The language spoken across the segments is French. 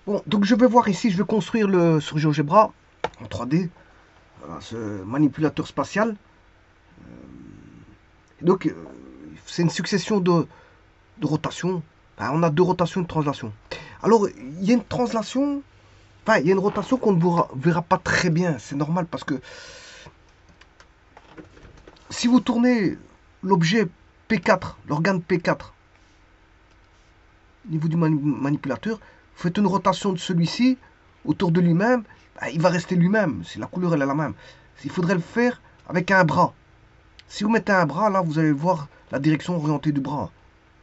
Bon, donc je vais voir ici, je vais construire sur GeoGebra en 3D, voilà, ce manipulateur spatial. Donc, c'est une succession de rotations. Enfin, on a deux rotations et une translation. Alors, il y a une translation, enfin, il y a une rotation qu'on ne verra pas très bien. C'est normal parce que si vous tournez l'objet P4, l'organe P4, au niveau du manipulateur, vous faites une rotation de celui-ci autour de lui-même, bah, il va rester lui-même, si la couleur elle est la même. Il faudrait le faire avec un bras. Si vous mettez un bras, là, vous allez voir la direction orientée du bras.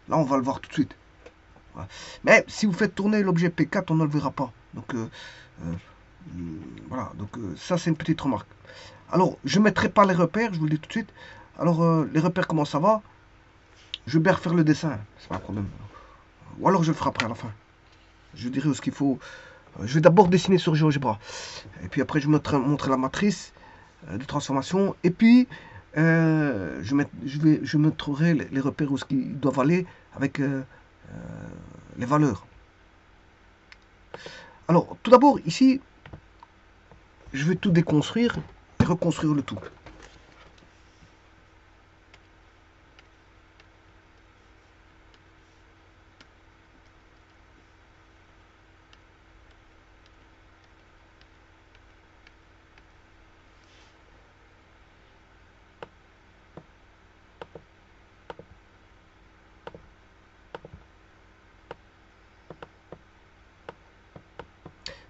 Là, on va le voir tout de suite. Voilà. Mais si vous faites tourner l'objet P4, on ne le verra pas. Donc, euh, voilà. Donc, ça, c'est une petite remarque. Alors, je ne mettrai pas les repères, je vous le dis tout de suite. Alors, les repères, comment ça va? Je vais bien refaire le dessin, c'est pas un problème. Ou alors, je le ferai après à la fin. Je dirai où ce qu'il faut. Je vais d'abord dessiner sur GeoGebra. Et puis après, je vais montrer la matrice de transformation. Et puis, je montrerai les repères où ce qu'ils doivent aller avec les valeurs. Alors, tout d'abord, ici, je vais tout déconstruire et reconstruire le tout.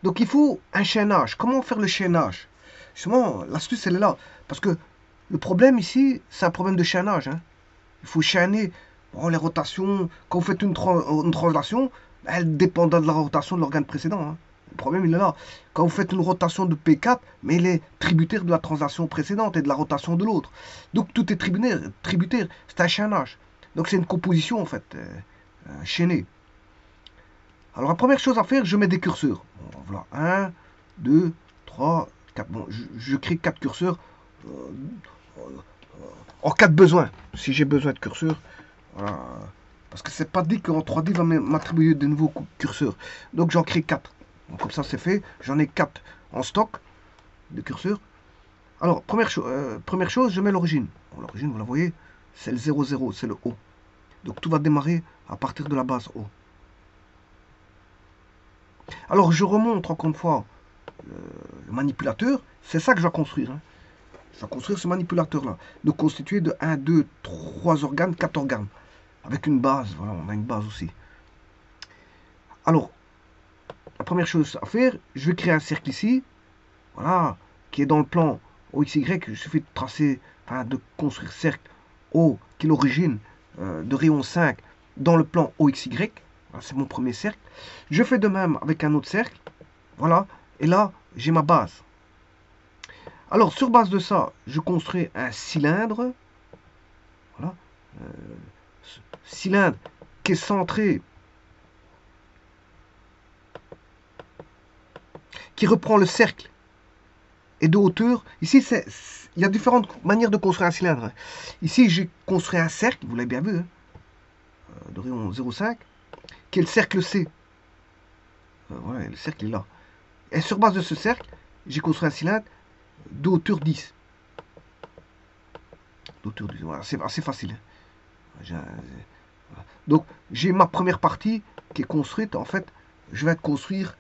Donc, il faut un chaînage. Comment faire le chaînage? Justement, l'astuce, elle est là. Parce que le problème ici, c'est un problème de chaînage. Hein. Il faut chaîner les rotations. Quand vous faites une translation, elle dépend de la rotation de l'organe précédent. Hein. Le problème, il est là. Quand vous faites une rotation de P4, mais il est tributaire de la translation précédente et de la rotation de l'autre. Donc tout est tributaire. C'est un chaînage. Donc c'est une composition, en fait, chaînée. Alors la première chose à faire, je mets des curseurs. Bon, voilà, 1, 2, 3, 4. Bon, je crée 4 curseurs euh, en cas de besoin. Si j'ai besoin de curseurs, voilà. Parce que c'est pas dit qu'en 3D va m'attribuer de nouveaux curseurs. Donc j'en crée 4. Donc, comme ça c'est fait. J'en ai 4 en stock de curseurs. Alors, première chose, je mets l'origine. Bon, l'origine, vous la voyez, c'est le 0, 0, c'est le O. Donc tout va démarrer à partir de la base O. Alors je remonte encore une fois le manipulateur. C'est ça que je vais construire. Hein. Je vais construire ce manipulateur-là. Donc constitué de 1, 2, 3 organes, 4 organes. Avec une base. Voilà, on a une base aussi. Alors, la première chose à faire, je vais créer un cercle ici. Voilà, qui est dans le plan OXY. Il suffit de tracer, enfin de construire cercle O, qui est l'origine de rayon 5, dans le plan OXY. Voilà, c'est mon premier cercle. Je fais de même avec un autre cercle. Voilà, et là, j'ai ma base. Alors, sur base de ça, je construis un cylindre. Voilà. Cylindre qui est centré, qui reprend le cercle et de hauteur. Ici, il y a différentes manières de construire un cylindre. Ici, j'ai construit un cercle, vous l'avez bien vu, hein, de rayon 0,5, qui est le cercle C. Voilà, le cercle est là. Et sur base de ce cercle, j'ai construit un cylindre de hauteur 10. D'auteur 10, voilà, c'est assez facile. Voilà. Donc, j'ai ma première partie qui est construite. En fait, je vais construire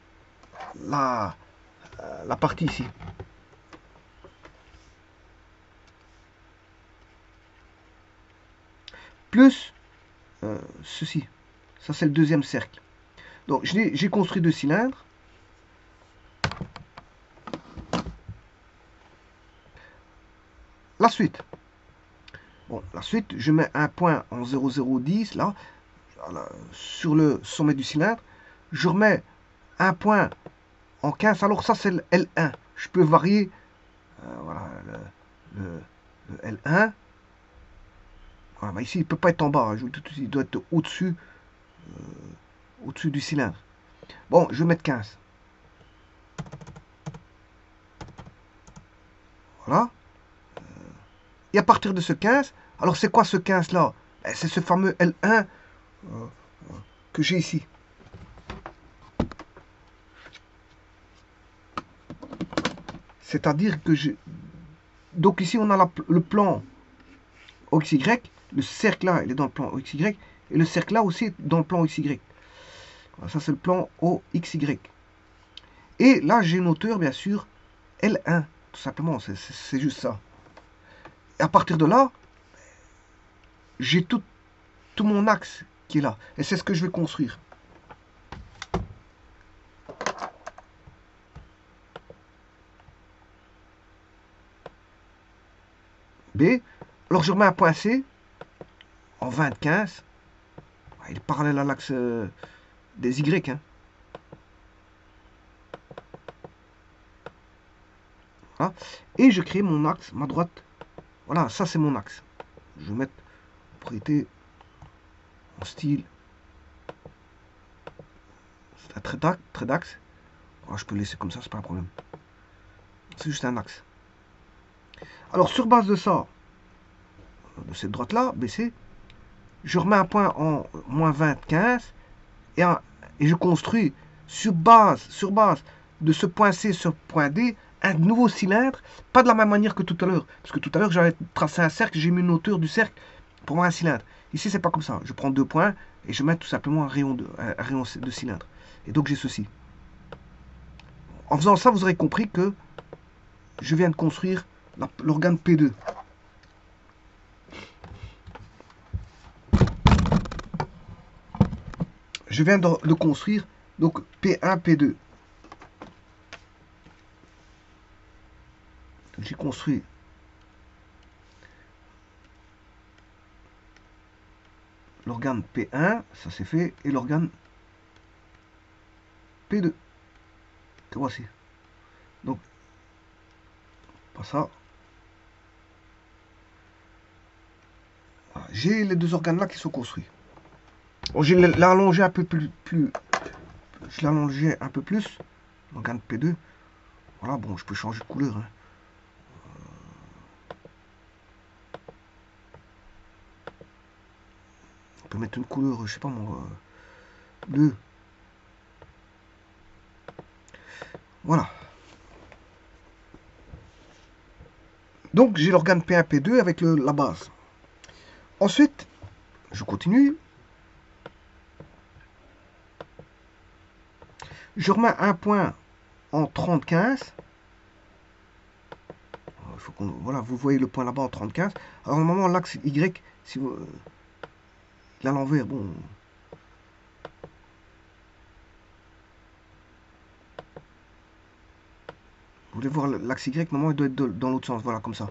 la partie ici. Plus ceci. Ça, c'est le deuxième cercle. Donc, j'ai construit deux cylindres. La suite. Bon, la suite, je mets un point en 0010, là, sur le sommet du cylindre. Je remets un point en 15. Alors, ça, c'est le L1. Je peux varier voilà, le L1. Voilà, bah ici, il ne peut pas être en bas. Il doit être au-dessus du cylindre. Bon, je vais mettre 15. Voilà. Et à partir de ce 15, alors c'est quoi ce 15 là? C'est ce fameux L1 que j'ai ici. C'est-à-dire que donc ici, on a le plan OXY. Le cercle là, il est dans le plan OXY. Et le cercle là aussi est dans le plan OXY. Voilà, ça, c'est le plan OXY. Et là, j'ai une hauteur, bien sûr, L1. Tout simplement, c'est juste ça. Et à partir de là, j'ai tout mon axe qui est là. Et c'est ce que je vais construire. B. Alors je remets un point C en 20-15. Il est parallèle à l'axe des Y. Hein. Voilà. Et je crée mon axe, ma droite. Voilà, ça c'est mon axe. Je vais mettre propriété en style. C'est un trait d'axe. Je peux le laisser comme ça, c'est pas un problème. C'est juste un axe. Alors sur base de ça, de cette droite là, BC, je remets un point en moins 20, 15 et je construis sur base de ce point C sur point D un nouveau cylindre, pas de la même manière que tout à l'heure, parce que tout à l'heure j'avais tracé un cercle, j'ai mis une hauteur du cercle pour voir un cylindre. Ici c'est pas comme ça, je prends 2 points et je mets tout simplement un rayon de cylindre. Et donc j'ai ceci. En faisant ça, vous aurez compris que je viens de construire l'organe P2. Je viens de construire donc P1, P2. J'ai construit l'organe P1, ça c'est fait, et l'organe P2. Que voici. Donc, pas ça. Voilà. J'ai les deux organes là qui sont construits. Bon, je l'ai allongé un peu plus. Je l'ai allongé un peu plus. L'organe P2. Voilà, bon, je peux changer de couleur. Hein. On peut mettre une couleur, je sais pas moi, bleu. Voilà. Donc j'ai l'organe P1, P2 avec la base. Ensuite, je continue. Je remets un point en 30-15. Voilà, vous voyez le point là-bas en 30-15. Alors normalement l'axe Y, si vous là à l'envers, bon. Vous voulez voir l'axe Y, normalement il doit être dans l'autre sens, voilà, comme ça.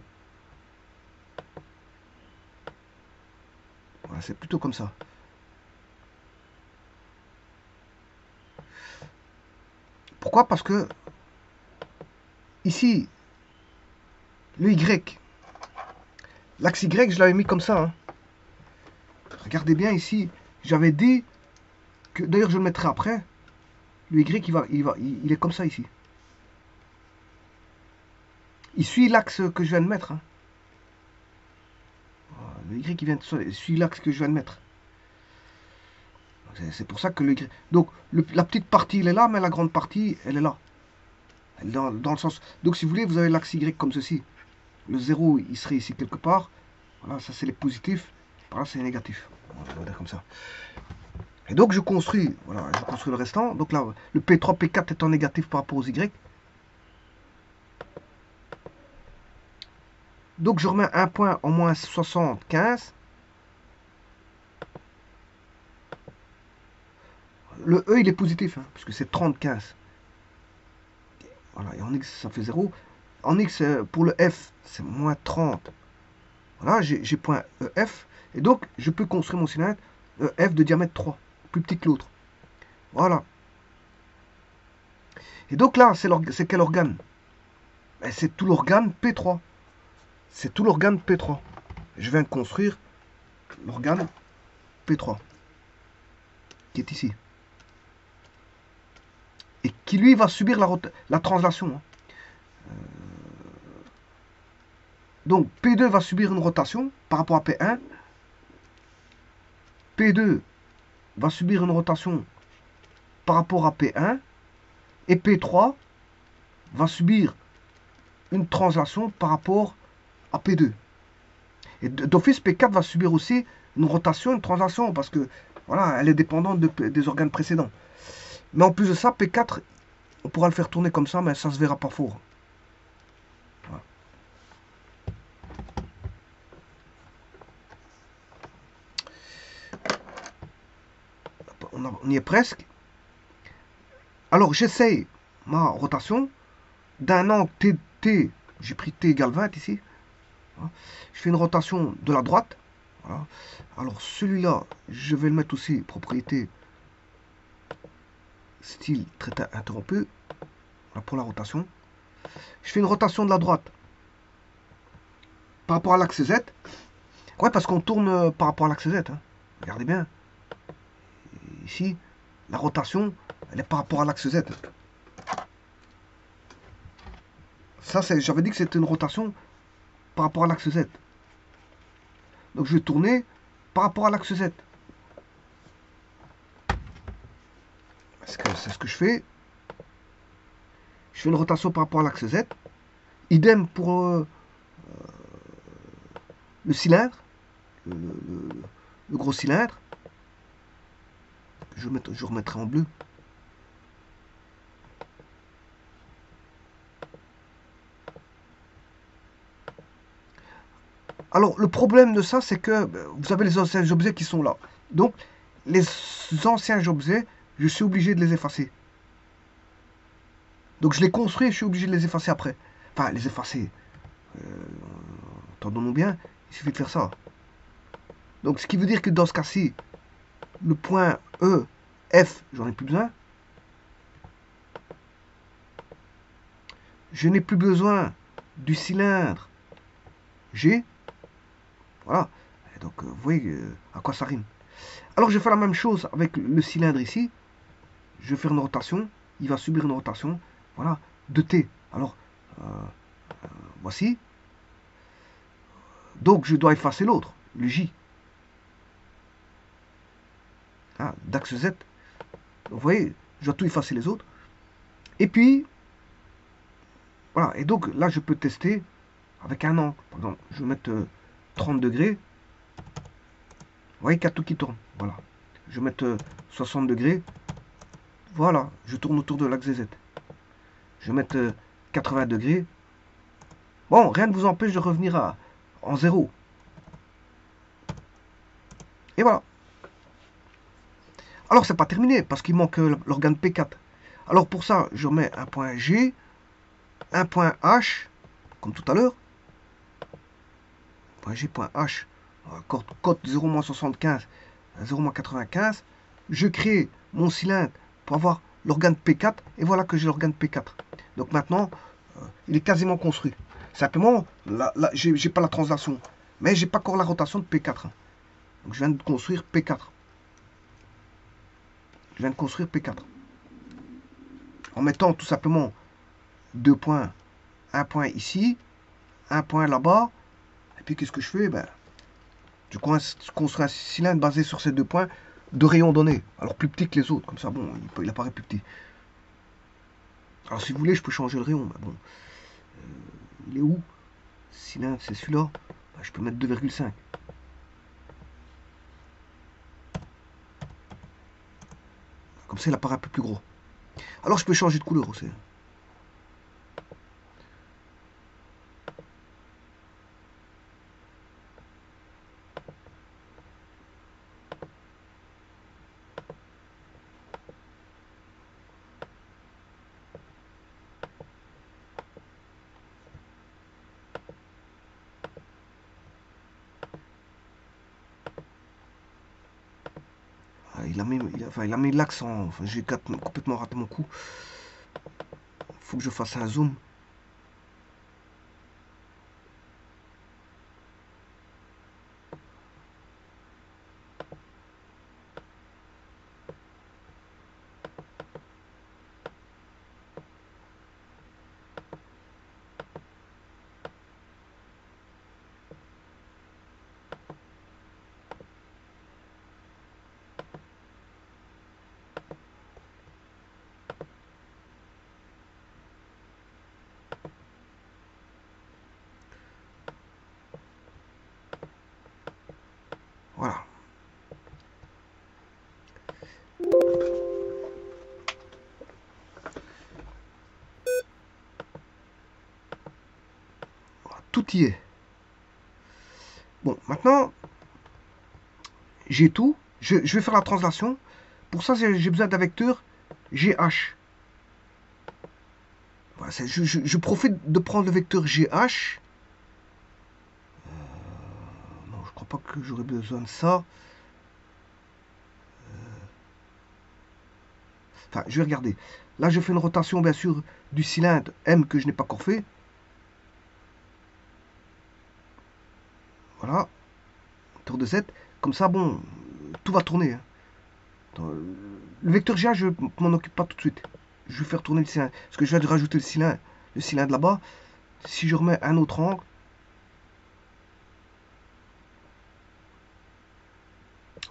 Voilà, c'est plutôt comme ça. Pourquoi? Parce que ici, le Y, l'axe Y, je l'avais mis comme ça. Hein. Regardez bien ici, j'avais dit que, d'ailleurs je le mettrai après, le Y il est comme ça ici. Il suit l'axe que je viens de mettre. Hein. Le Y il vient de suit l'axe que je viens de mettre. C'est pour ça que le Y. Donc la petite partie elle est là, mais la grande partie elle est là. Elle est dans le sens. Donc si vous voulez, vous avez l'axe Y comme ceci. Le 0 il serait ici quelque part. Voilà, ça c'est les positifs. Par là c'est les négatifs. On va dire comme ça. Et donc je construis, voilà, je construis le restant. Donc là, le P3, P4 étant négatif par rapport aux Y. Donc je remets un point en moins 75. Le E il est positif, hein, puisque c'est 30-15. Voilà, et en X ça fait 0. En X pour le F c'est moins 30. Voilà, j'ai point EF. Et donc je peux construire mon cylindre EF de diamètre 3, plus petit que l'autre. Voilà. Et donc là, c'est quel organe? C'est tout l'organe P3. C'est tout l'organe P3. Je viens de construire l'organe P3 qui est ici. Et qui lui va subir la translation. Hein. Donc P2 va subir une rotation par rapport à P1. P2 va subir une rotation par rapport à P1. Et P3 va subir une translation par rapport à P2. Et d'office, P4 va subir aussi une rotation, une translation, parce que voilà, elle est dépendante des organes précédents. Mais en plus de ça, P4, on pourra le faire tourner comme ça, mais ça se verra pas fort. Voilà. On y est presque. Alors j'essaye ma rotation d'un angle T, j'ai pris T égale 20 ici. Voilà. Je fais une rotation de la droite. Voilà. Alors celui-là, je vais le mettre aussi propriété style trait interrompu. Voilà pour la rotation. Je fais une rotation de la droite par rapport à l'axe Z. Ouais, parce qu'on tourne par rapport à l'axe Z. Hein. Regardez bien. Ici, la rotation, elle est par rapport à l'axe Z. Ça, j'avais dit que c'était une rotation par rapport à l'axe Z. Donc je vais tourner par rapport à l'axe Z. C'est ce que je fais. Je fais une rotation par rapport à l'axe Z. Idem pour le cylindre, le gros cylindre. Je remettrai en bleu. Alors, le problème de ça, c'est que vous avez les anciens objets qui sont là. Donc, les anciens objets, je suis obligé de les effacer. Donc, je les construis et je suis obligé de les effacer après. Enfin, les effacer. Entendons-nous bien, il suffit de faire ça. Donc, ce qui veut dire que dans ce cas-ci, le point E, F, j'en ai plus besoin. Je n'ai plus besoin du cylindre G. Voilà. Et donc, vous voyez à quoi ça rime. Alors, je fais la même chose avec le cylindre ici. Je vais faire une rotation. Il va subir une rotation. Voilà. De T. Alors, voici. Donc, je dois effacer l'autre, le J. Hein, d'axe Z. Vous voyez, je dois tout effacer les autres. Et puis, voilà. Et donc, là, je peux tester avec un angle. Par exemple, je vais mettre 30 degrés. Vous voyez qu'il y a tout qui tourne. Voilà. Je vais mettre 60 degrés. Voilà. Je tourne autour de l'axe Z. Je vais mettre 80 degrés. Bon, rien ne vous empêche de revenir en zéro. Et voilà. Alors, c'est pas terminé, parce qu'il manque l'organe P4. Alors, pour ça, je mets un point G, un point H, comme tout à l'heure. Point G, point H, cote 0-75, 0-95. Je crée mon cylindre pour avoir l'organe P4, et voilà que j'ai l'organe P4. Donc maintenant, il est quasiment construit. Simplement, là j'ai pas la translation, mais j'ai pas encore la rotation de P4. Donc je viens de construire P4. Je viens de construire P4. En mettant tout simplement deux points. Un point ici, un point là-bas. Et puis qu'est-ce que je fais? Je construis un cylindre basé sur ces deux points de rayon donné. Alors plus petit que les autres. Comme ça, bon, il apparaît plus petit. Alors si vous voulez, je peux changer le rayon. Mais bon, il est où? Cylindre, c'est celui-là. Je peux mettre 2,5. Comme ça, il apparaît un peu plus gros. Alors je peux changer de couleur aussi. Il a mis l'accent. Enfin, j'ai complètement raté mon coup. Faut que je fasse un zoom. tout y est. Bon, maintenant, j'ai tout. Je vais faire la translation. Pour ça, j'ai besoin d'un vecteur GH. Voilà, je profite de prendre le vecteur GH. Non, je crois pas que j'aurais besoin de ça. Enfin, je vais regarder. Là, je fais une rotation, bien sûr, du cylindre M que je n'ai pas encore fait. Voilà. Tour de Z. Comme ça, bon, tout va tourner. Hein. Le vecteur GH, je m'en occupe pas tout de suite. Je vais faire tourner le cylindre. Parce que je viens de rajouter le cylindre là-bas. Si je remets un autre angle,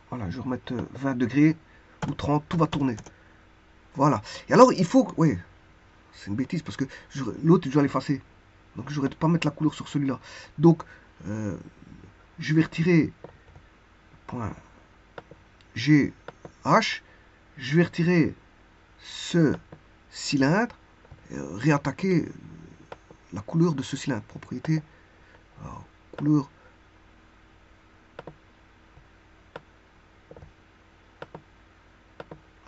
voilà, je vais remettre 20 degrés ou 30, tout va tourner. Voilà. Et alors, il faut... Oui, c'est une bêtise parce que l'autre, je dois l'effacer. Donc, je n'aurais pas mettre la couleur sur celui-là. Donc, je vais retirer point GH. Je vais retirer ce cylindre et réattaquer la couleur de ce cylindre. Propriété, alors, couleur.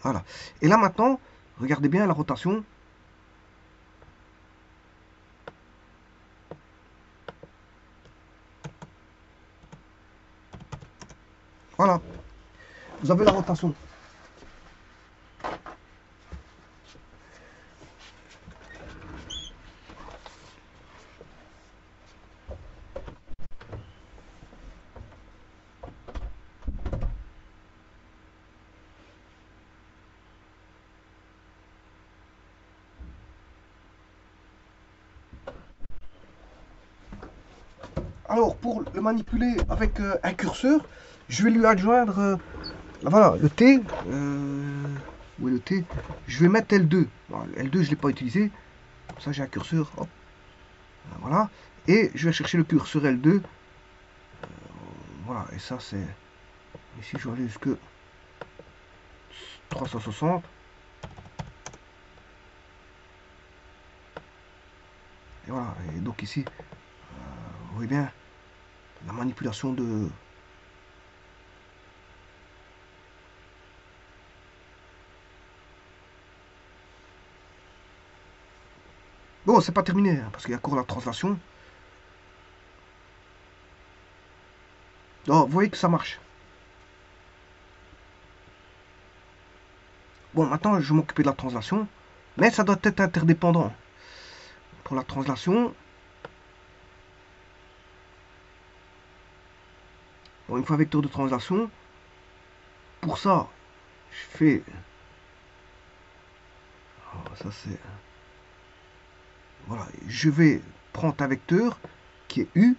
Voilà. Et là maintenant, regardez bien la rotation. Voilà. Vous avez la rotation. Alors, pour le manipuler avec un curseur, je vais lui adjoindre voilà, le T. Où est le T? Je vais mettre L2. Bon, L2, je ne l'ai pas utilisé. Comme ça, j'ai un curseur. Hop. Voilà. Et je vais chercher le curseur L2. Voilà. Et ça, c'est... Ici, je vais aller jusque 360. Et voilà. Et donc ici, vous voyez bien la manipulation de... Bon, c'est pas terminé, hein, parce qu'il y a encore la translation. Oh, vous voyez que ça marche. Bon, maintenant, je vais m'occuper de la translation. Mais ça doit être interdépendant. Pour la translation, bon, une fois vecteur de translation, pour ça, je fais... Oh, ça c'est... Voilà, je vais prendre un vecteur qui est U.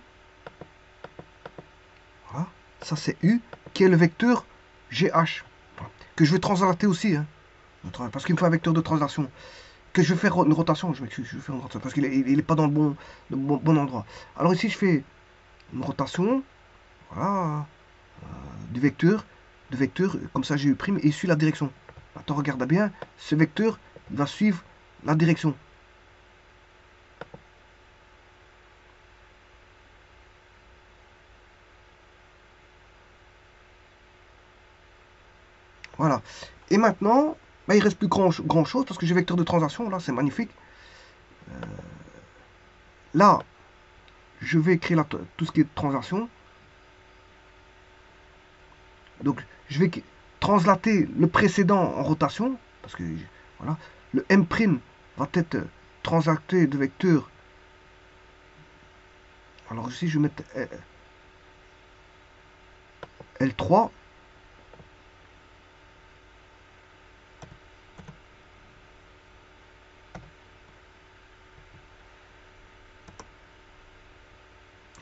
Voilà, ça c'est U, qui est le vecteur GH. Voilà, que je vais translater aussi, hein, parce qu'il me faut un vecteur de translation. Que je vais faire une rotation, je m'excuse, je vais faire une rotation, parce qu'il est pas dans le bon endroit. Alors ici, je fais une rotation, voilà, de vecteur, comme ça j'ai U', et il suit la direction. Maintenant, regarde bien, ce vecteur, il va suivre la direction. Voilà. Et maintenant, bah, il reste plus grand chose parce que j'ai vecteur de translation. Là, c'est magnifique. Là, je vais créer tout ce qui est translation. Donc, je vais translater le précédent en rotation. Parce que, voilà, le M' va être translaté de vecteur. Alors ici, je vais mettre L3.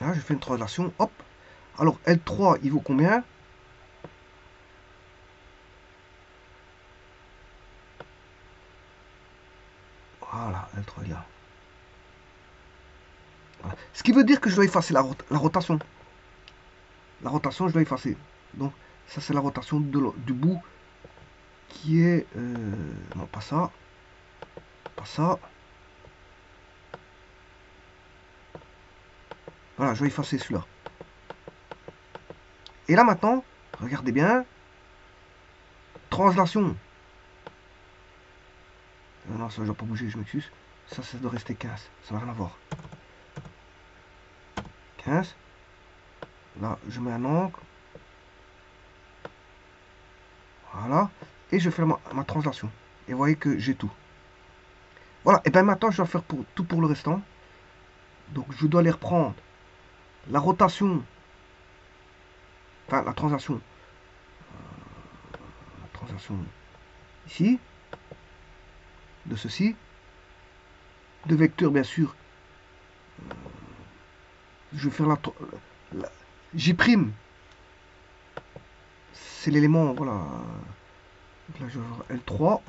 Là, je fais une translation. Hop. Alors, L3, il vaut combien? Voilà, L3 est là. Voilà. Ce qui veut dire que je dois effacer la rotation. La rotation, je dois effacer. Donc, ça, c'est la rotation du bout qui est... non, pas ça. Pas ça. Voilà, je vais effacer celui-là. Et là maintenant, regardez bien. Translation. Non, ça ne doit pas bouger, je m'excuse. Ça doit rester 15. Ça n'a rien à voir. 15. Là, je mets un angle. Voilà. Et je fais ma translation. Et vous voyez que j'ai tout. Voilà. Et bien maintenant, je dois faire tout pour le restant. Donc, je dois les reprendre. La rotation. Enfin, la translation. La translation ici. De ceci. De vecteurs, bien sûr. Je vais faire la J'. C'est l'élément, voilà. Donc là, je vais avoir L3.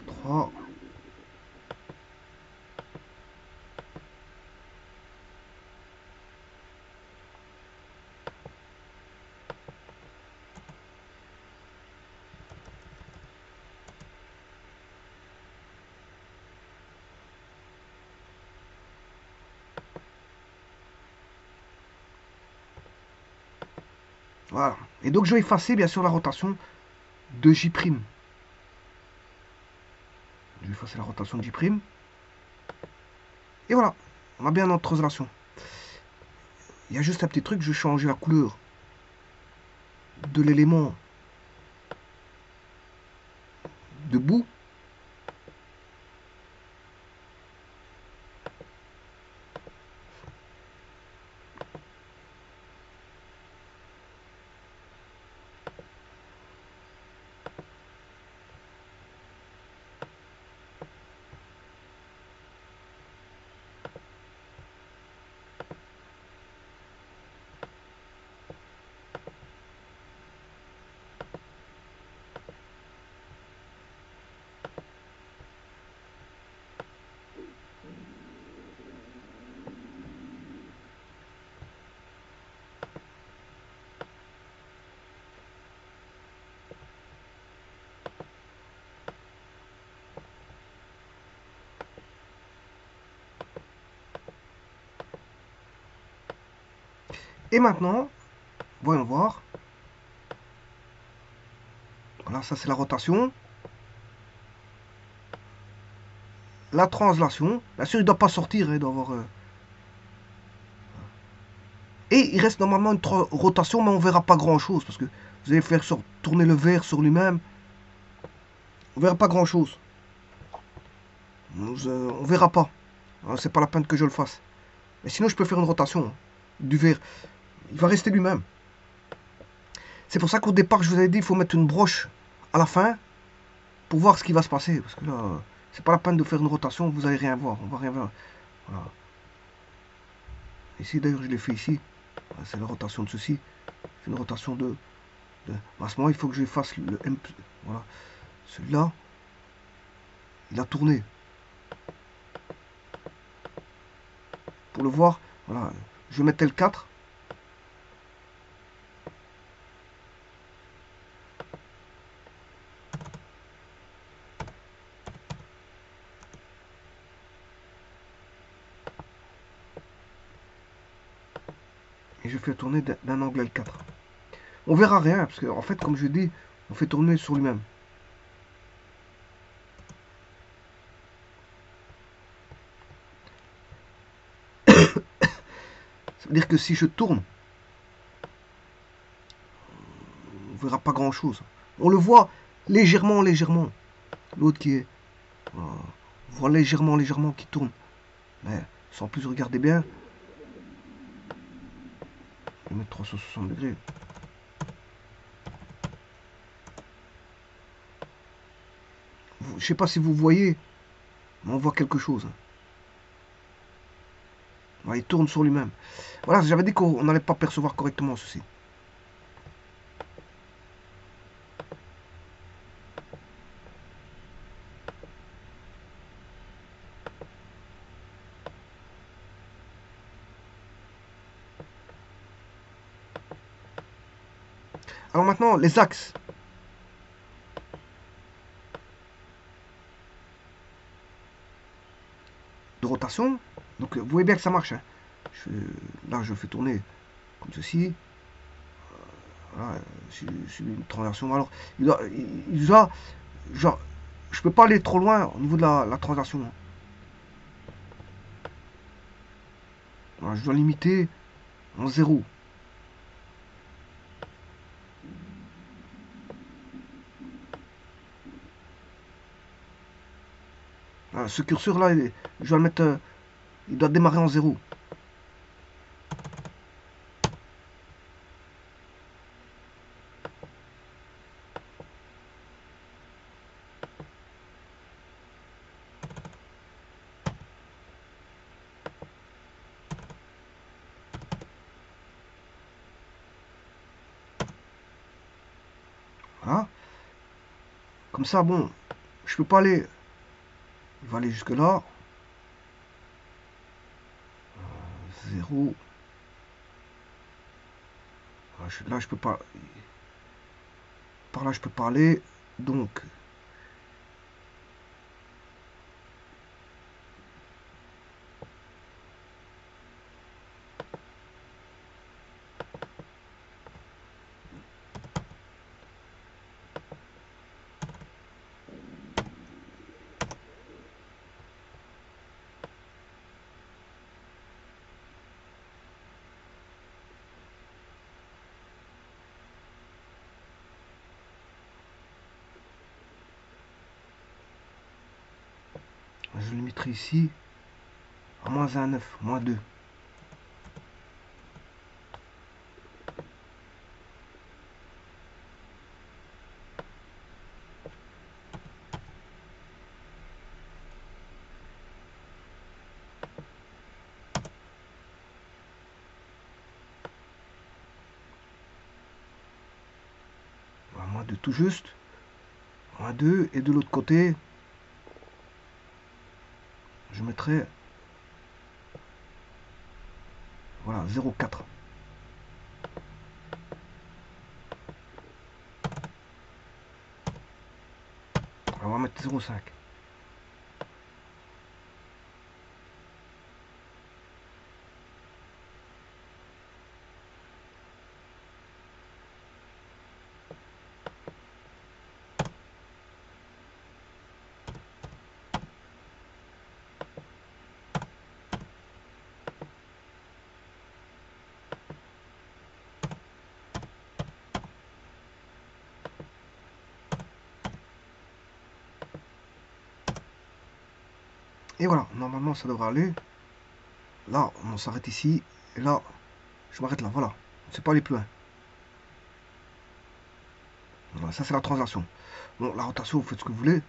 L3. Voilà. Et donc, je vais effacer, bien sûr, la rotation de J'. Je vais effacer la rotation de J'. Et voilà. On a bien notre translation. Il y a juste un petit truc, je vais changer la couleur de l'élément debout. Et maintenant, voyons voir. Voilà, ça c'est la rotation. La translation. Bien sûr, il ne doit pas sortir. Il doit avoir, Et il reste normalement une rotation, mais on ne verra pas grand-chose. Parce que vous allez faire tourner le verre sur lui-même. On ne verra pas grand-chose. On ne verra pas. C'est pas la peine que je le fasse. Mais sinon, je peux faire une rotation du verre. Il va rester lui-même. C'est pour ça qu'au départ, je vous avais dit, il faut mettre une broche à la fin pour voir ce qui va se passer. Parce que là, c'est pas la peine de faire une rotation, vous allez rien voir. On va rien voir. Voilà. Ici, d'ailleurs, je l'ai fait ici. C'est la rotation de ceci. C'est une rotation à ce moment, il faut que je fasse le M. Voilà. Celui-là, il a tourné. Pour le voir, voilà. Je vais mettre L4. Et je fais tourner d'un angle L4. On verra rien, parce que en fait, comme je dis, on fait tourner sur lui-même. Ça veut dire que si je tourne, on verra pas grand chose. On le voit légèrement, légèrement. L'autre qui est. On voit légèrement, légèrement qui tourne. Mais sans plus regarder bien. Je vais mettre 360 degrés. Je sais pas si vous voyez, mais on voit quelque chose. Ouais, il tourne sur lui-même. Voilà, j'avais dit qu'on n'allait pas percevoir correctement ceci. Alors maintenant, les axes de rotation. Donc vous voyez bien que ça marche. Hein. Là, je fais tourner comme ceci. Voilà, c'est une translation. Alors, il doit genre, je peux pas aller trop loin au niveau de la translation. Voilà, je dois limiter en 0. Voilà, ce curseur là, je dois le mettre, il doit démarrer en 0. Voilà. Comme ça, bon, je peux pas aller. Il va aller jusque là. 0. Là, je peux pas. Par là, je peux pas aller. Donc, je le mettrai ici à moins 1,9, moins 2. Voilà, moins 2 tout juste. Moins 2. Et de l'autre côté, je mettrai voilà 0,4. On va mettre 0,5. Et voilà, normalement ça devrait aller. Là, on s'arrête ici. Et là, je m'arrête là. Voilà. C'est pas aller plus loin. Voilà, ça c'est la translation. Bon, la rotation, vous faites ce que vous voulez.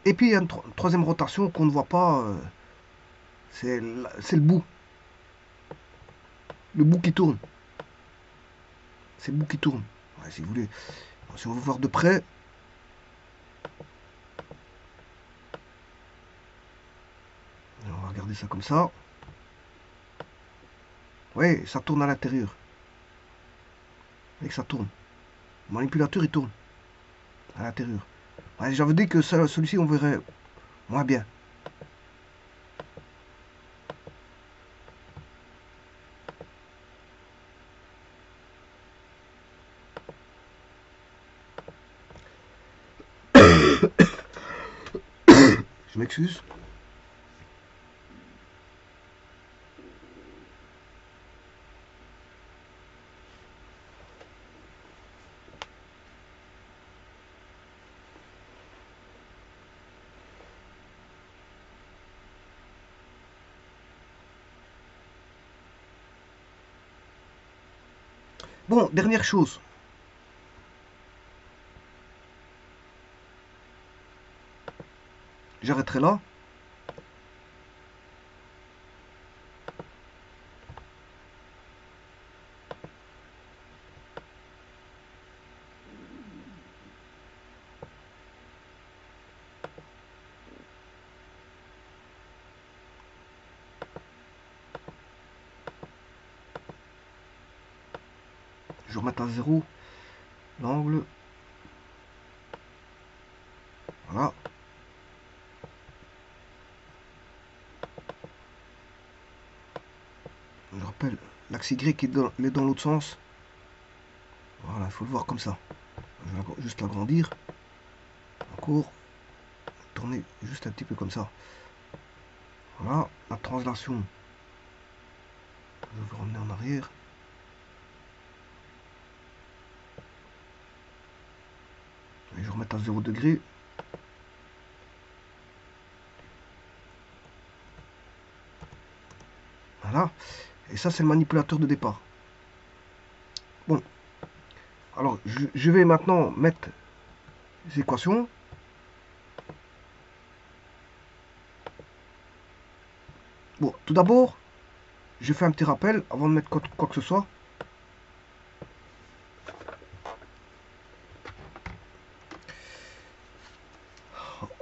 Et puis il y a une troisième rotation qu'on ne voit pas. C'est le bout. Le bout qui tourne. C'est le bout qui tourne. Ouais, si vous voulez. Si on veut voir de près. On va regarder ça comme ça. Oui, ça tourne à l'intérieur. Et que ça tourne. Le manipulateur il tourne à l'intérieur. Ouais, j'avais dit que celui-ci on verrait moins bien. Je m'excuse. Bon, dernière chose. J'arrêterai là. Je remets à 0 l'angle. Voilà. Je rappelle, l'axe Y est dans l'autre sens. Voilà, il faut le voir comme ça. Je vais juste l'agrandir. Encore. Tourner juste un petit peu comme ça. Voilà, la translation. Je vais ramener en arrière. Et je remets à 0 degré. Voilà. Et ça, c'est le manipulateur de départ. Bon. Alors, je vais maintenant mettre les équations. Bon, tout d'abord, je fais un petit rappel avant de mettre quoi que ce soit.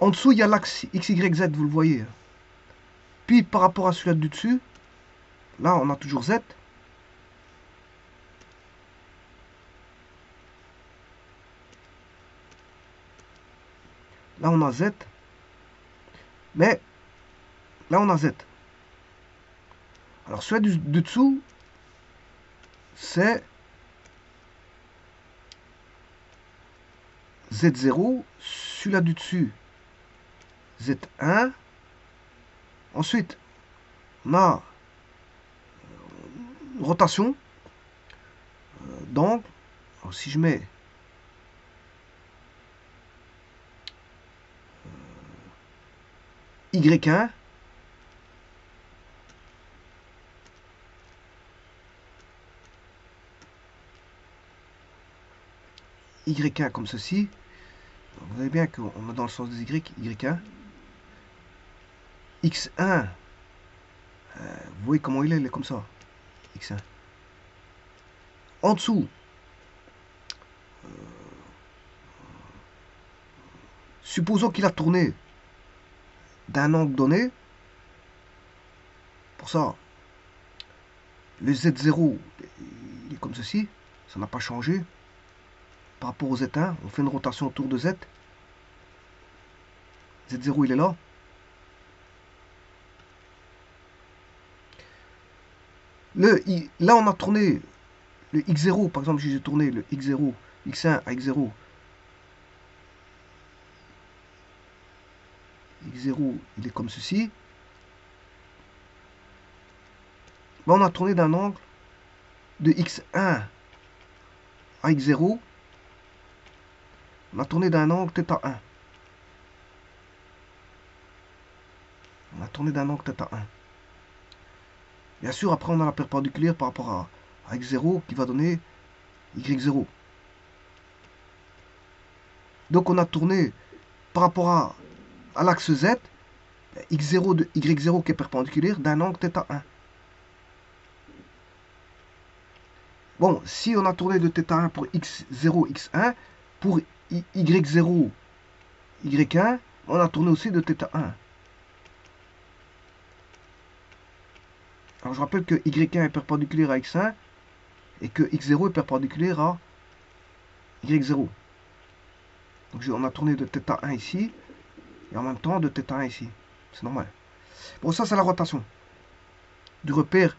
En dessous, il y a l'axe X, Y, Z, vous le voyez. Puis, par rapport à celui-là du dessus, là, on a toujours Z. Là, on a Z. Mais, là, on a Z. Alors, celui du dessous, c'est Z0. Celui-là du dessus, Z1. Ensuite, on a une rotation d'angle. Alors, si je mets Y1, Y1 comme ceci. Vous voyez bien qu'on est dans le sens des Y, Y1. X1, vous voyez comment il est comme ça. X1. En dessous, supposons qu'il a tourné d'un angle donné. Pour ça, le Z0, il est comme ceci. Ça n'a pas changé. Par rapport au Z1, on fait une rotation autour de Z. Z0, il est là. Là, on a tourné le X0. Par exemple, si j'ai tourné le X0, X1 à X0. X0, il est comme ceci. Là, on a tourné d'un angle de X1 à X0. On a tourné d'un angle θ1. On a tourné d'un angle θ1. Bien sûr, après, on a la perpendiculaire par rapport à X0 qui va donner Y0. Donc, on a tourné par rapport à l'axe Z, X0 de Y0 qui est perpendiculaire d'un angle θ1. Bon, si on a tourné de θ1 pour X0, X1, pour Y0, Y1, on a tourné aussi de θ1. Alors je rappelle que Y1 est perpendiculaire à X1 et que X0 est perpendiculaire à Y0. Donc on a tourné de θ1 ici et en même temps de θ1 ici. C'est normal. Bon, ça c'est la rotation du repère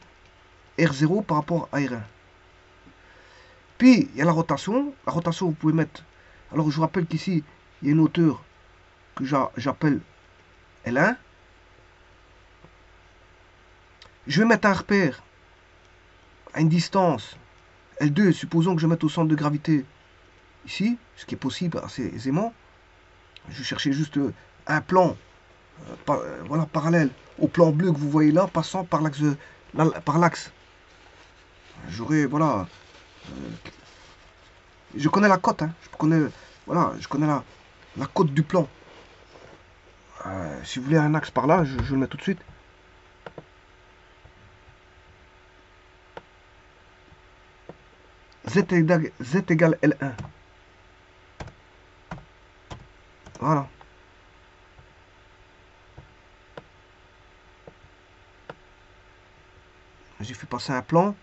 R0 par rapport à R1. Puis il y a la rotation. La rotation, vous pouvez mettre. Alors je vous rappelle qu'ici, il y a une hauteur que j'appelle L1. Je vais mettre un repère à une distance L2, supposons que je mette au centre de gravité ici, ce qui est possible assez aisément. Je vais chercher juste un plan voilà, parallèle au plan bleu que vous voyez là, passant par l'axe. J'aurai, voilà, je connais la cote, hein, je connais la cote du plan. Si vous voulez un axe par là, je le mets tout de suite. Z égale L1. Voilà. J'ai fait passer un plan.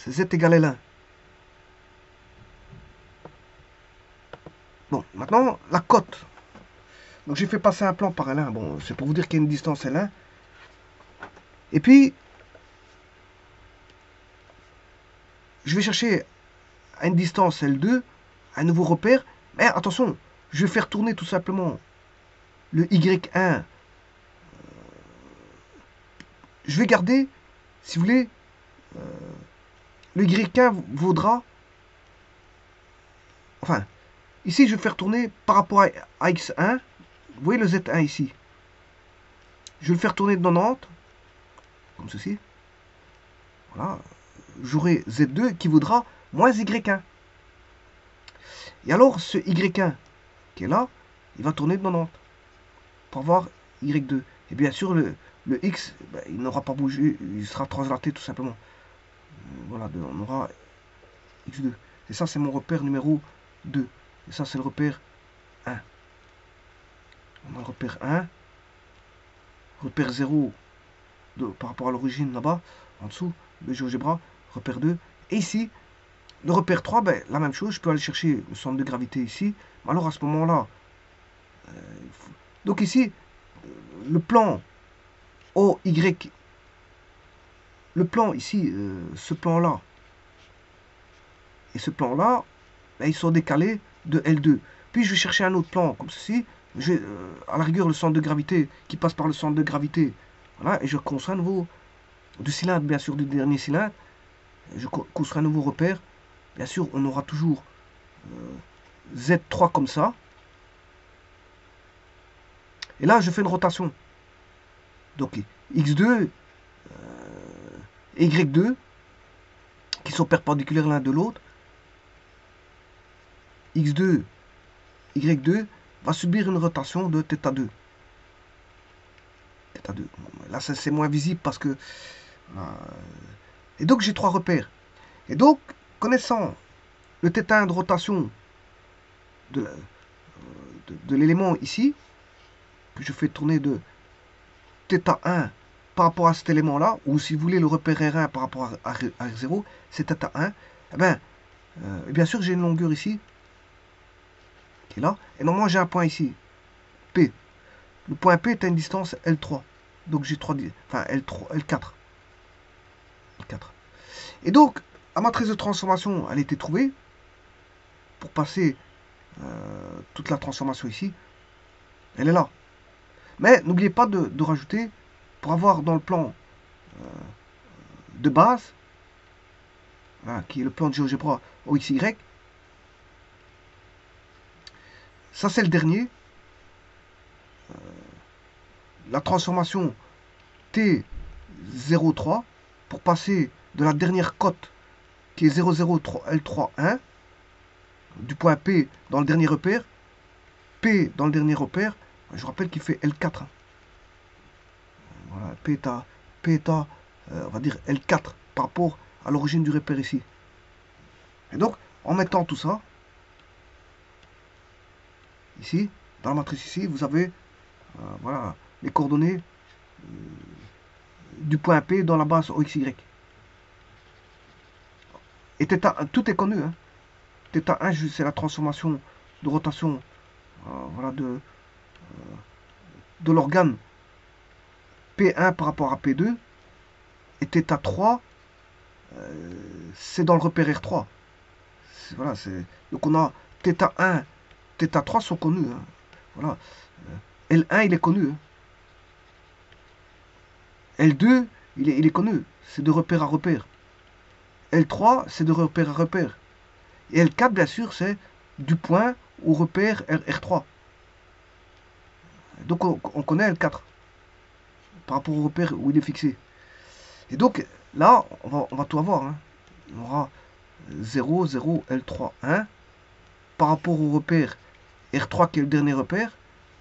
c'est z égale L1. Bon, maintenant, la cote. Donc j'ai fait passer un plan par L1. Bon, c'est pour vous dire qu'il y a une distance L1. Et puis, je vais chercher à une distance L2, un nouveau repère. Mais attention, je vais faire tourner tout simplement le Y1. Je vais garder, si vous voulez, le Y1 vaudra... Enfin, ici, je vais faire tourner par rapport à X1. Vous voyez le Z1 ici. Je vais le faire tourner de 90, comme ceci. Voilà. J'aurai Z2 qui vaudra moins Y1. Et alors, ce Y1 qui est là, il va tourner de 90 pour avoir Y2. Et bien sûr, le X, ben, il n'aura pas bougé, il sera translaté tout simplement. Voilà, on aura X2. Et ça, c'est mon repère numéro 2. Et ça, c'est le repère 1. On a le repère 1. Repère 0 par rapport à l'origine là-bas, en dessous, le GeoGebra, repère 2. Et ici, le repère 3, ben, la même chose, je peux aller chercher le centre de gravité ici. Alors à ce moment-là, donc ici, le plan OY, le plan ici, ce plan-là, et ce plan-là, ben, ils sont décalés de L2. Puis je vais chercher un autre plan, comme ceci. J'ai à la rigueur le centre de gravité qui passe par le centre de gravité. Voilà, et je construis un nouveau, du cylindre, bien sûr, du dernier cylindre. Je construis un nouveau repère. Bien sûr, on aura toujours Z3 comme ça. Et là, je fais une rotation. Donc, X2 et Y2, qui sont perpendiculaires l'un de l'autre. X2, Y2 va subir une rotation de θ2. θ2. Là, c'est moins visible parce que... et donc, j'ai trois repères. Et donc, connaissant le θ1 de rotation de l'élément ici, que je fais tourner de θ1 par rapport à cet élément-là, ou si vous voulez le repère R1 par rapport à R0, c'est θ1, et bien sûr, j'ai une longueur ici, qui est là, et normalement, j'ai un point ici, P. Le point P est à une distance L3. Donc j'ai 3, enfin L3, L4. L4. Et donc, la matrice de transformation, elle a été trouvée pour passer toute la transformation ici. Elle est là. Mais n'oubliez pas de rajouter, pour avoir dans le plan de base, hein, qui est le plan de GeoGebra OXY, ça c'est le dernier. La transformation T03 pour passer de la dernière cote qui est 0,0L3,1 du point P dans le dernier repère, P dans le dernier repère, je vous rappelle qu'il fait L4. Voilà, P est à on va dire L4 par rapport à l'origine du repère ici. Et donc, en mettant tout ça, ici, dans la matrice ici, vous avez voilà, les coordonnées du point P dans la base OXY. Et θ1, tout est connu. Hein. θ1, c'est la transformation de rotation voilà, de l'organe P1 par rapport à P2. Et θ3, c'est dans le repère R3. Voilà, donc on a θ1, θ3 sont connus. Hein. Voilà. L1, il est connu. Hein. L2, il est connu. C'est de repère à repère. L3, c'est de repère à repère. Et L4, bien sûr, c'est du point au repère R3. Donc on connaît L4 par rapport au repère où il est fixé. Et donc là, on va tout avoir. Hein. On aura 0, 0, L3, 1 par rapport au repère R3 qui est le dernier repère.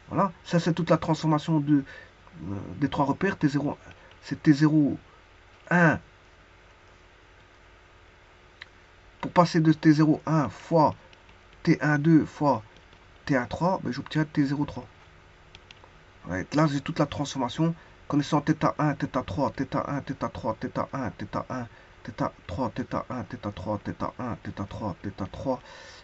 Voilà, ça c'est toute la transformation des trois repères. T0, c'est T0, 1 pour passer de T0, 1 fois T1, 2 fois T1, 3, ben, j'obtiens T0, 3. Ouais, là, j'ai toute la transformation connaissant θ1, θ3, θ1, θ3, θ1, θ1, θ3, θ1, θ3, θ1, θ3, θ3.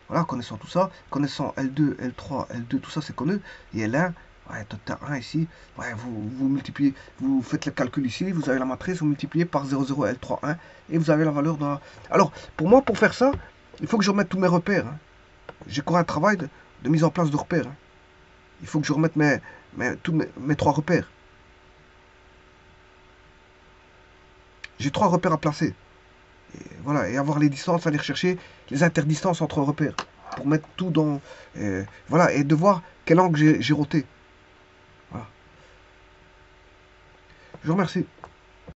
Voilà, connaissant tout ça, connaissant L2, L3, L2, tout ça c'est connu. Et L1, ouais, θ1 ici, ouais, vous multipliez, vous faites le calcul ici, vous avez la matrice, vous multipliez par 0, 0, L3, 1, et vous avez la valeur dans la... Alors, pour moi, pour faire ça, il faut que je remette tous mes repères. Hein. J'ai encore un travail de mise en place de repères. Hein. Il faut que je remette tous mes 3 repères. J'ai 3 repères à placer. Et voilà, et avoir les distances, aller rechercher les interdistances entre repères. Pour mettre tout dans... voilà, et de voir quel angle j'ai roté. Voilà. Je vous remercie.